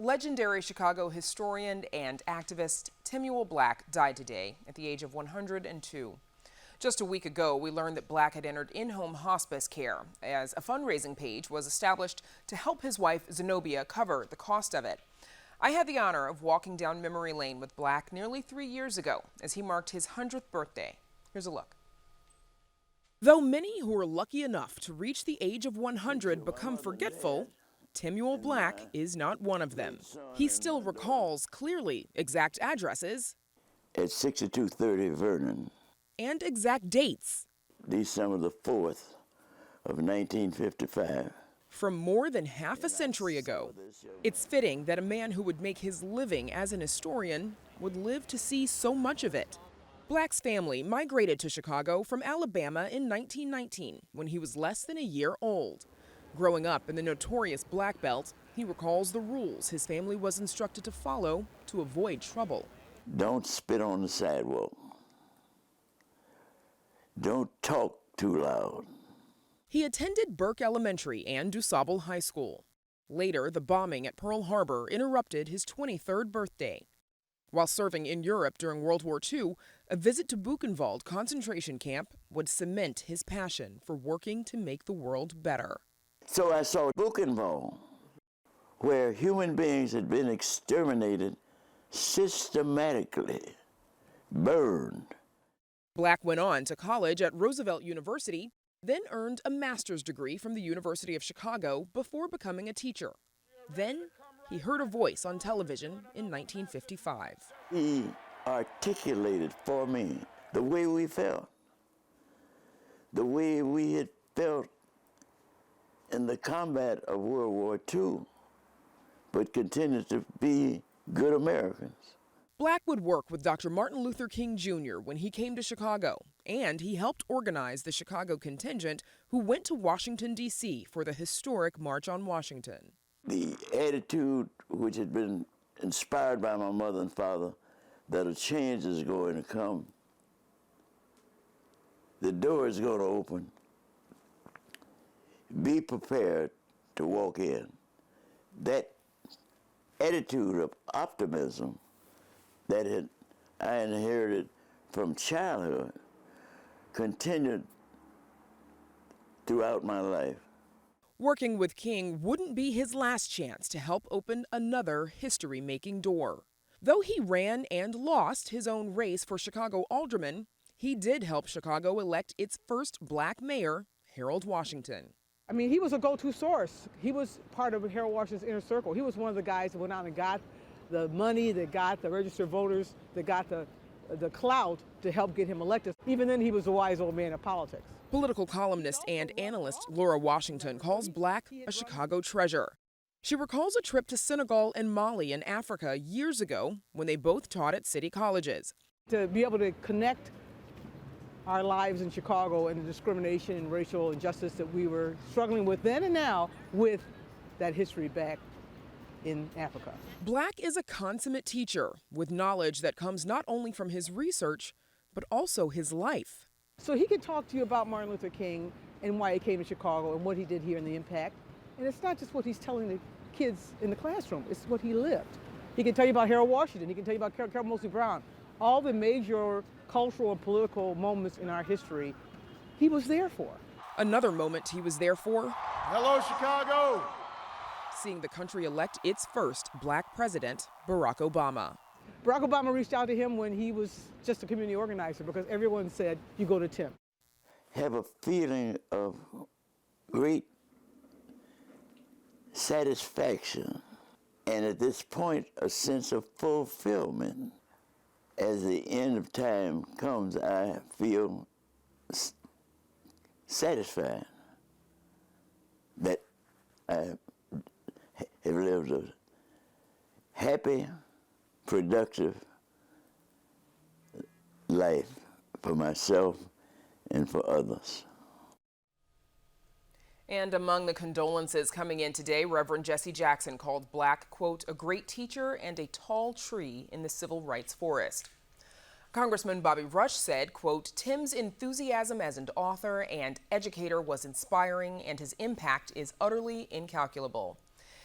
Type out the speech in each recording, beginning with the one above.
Legendary Chicago historian and activist Timuel Black died today at the age of 102. Just a week ago, we learned that Black had entered in-home hospice care as a fundraising page was established to help his wife Zenobia cover the cost of it. I had the honor of walking down memory lane with Black nearly 3 years ago as he marked his 100th birthday. Here's a look. Though many who are lucky enough to reach the age of 100 become forgetful, Timuel Black is not one of them. He still recalls clearly exact addresses at 6230 Vernon and exact dates December the 4th of 1955. From more than half a century ago. It's fitting that a man who would make his living as an historian would live to see so much of it. Black's family migrated to Chicago from Alabama in 1919 when he was less than a year old. Growing up in the notorious Black Belt, he recalls the rules his family was instructed to follow to avoid trouble. Don't spit on the sidewalk. Don't talk too loud. He attended Burke Elementary and DuSable High School. Later, the bombing at Pearl Harbor interrupted his 23rd birthday. While serving in Europe during World War II, a visit to Buchenwald concentration camp would cement his passion for working to make the world better. So I saw Buchenwald, where human beings had been exterminated, systematically burned. Black went on to college at Roosevelt University, then earned a master's degree from the University of Chicago before becoming a teacher. Then he heard a voice on television in 1955. He articulated for me the way we felt, the way we had felt in the combat of World War II, but continued to be good Americans. Black would work with Dr. Martin Luther King Jr. when he came to Chicago, and he helped organize the Chicago contingent who went to Washington, D.C. for the historic March on Washington. The attitude which had been inspired by my mother and father that a change is going to come, the door is going to open. Be prepared to walk in. That attitude of optimism that I inherited from childhood continued throughout my life. Working with King wouldn't be his last chance to help open another history-making door. Though he ran and lost his own race for Chicago alderman, he did help Chicago elect its first Black mayor, Harold Washington. I mean, he was a go-to source. He was part of Harold Washington's inner circle. He was one of the guys that went out and got the money, that got the registered voters, that got the clout to help get him elected. Even then, he was a wise old man of politics. Political columnist and analyst Laura Washington calls Black a Chicago treasure. She recalls a trip to Senegal and Mali in Africa years ago when they both taught at city colleges. To be able to connect our lives in Chicago and the discrimination and racial injustice that we were struggling with then and now with that history back in Africa. Black is a consummate teacher with knowledge that comes not only from his research, but also his life. So he can talk to you about Martin Luther King and why he came to Chicago and what he did here and the impact. And it's not just what he's telling the kids in the classroom, it's what he lived. He can tell you about Harold Washington, he can tell you about Carol Moseley Brown, all the major cultural and political moments in our history, he was there for. Another moment he was there for. Hello, Chicago! Seeing the country elect its first Black president, Barack Obama. Barack Obama reached out to him when he was just a community organizer because everyone said, you go to Tim. Have a feeling of great satisfaction, and at this point, a sense of fulfillment. As the end of time comes, I feel satisfied that I have lived a happy, productive life for myself and for others. And among the condolences coming in today, Reverend Jesse Jackson called Black, quote, a great teacher and a tall tree in the civil rights forest. Congressman Bobby Rush said, quote, Tim's enthusiasm as an author and educator was inspiring and his impact is utterly incalculable.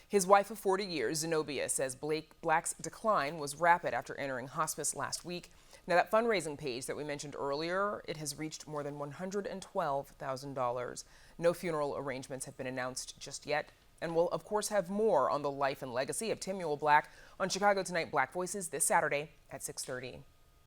His wife of 40 years, Zenobia, says Black's decline was rapid after entering hospice last week. Now, that fundraising page that we mentioned earlier, it has reached more than $112,000. No funeral arrangements have been announced just yet. And we'll, of course, have more on the life and legacy of Timuel Black on Chicago Tonight Black Voices this Saturday at 6:30.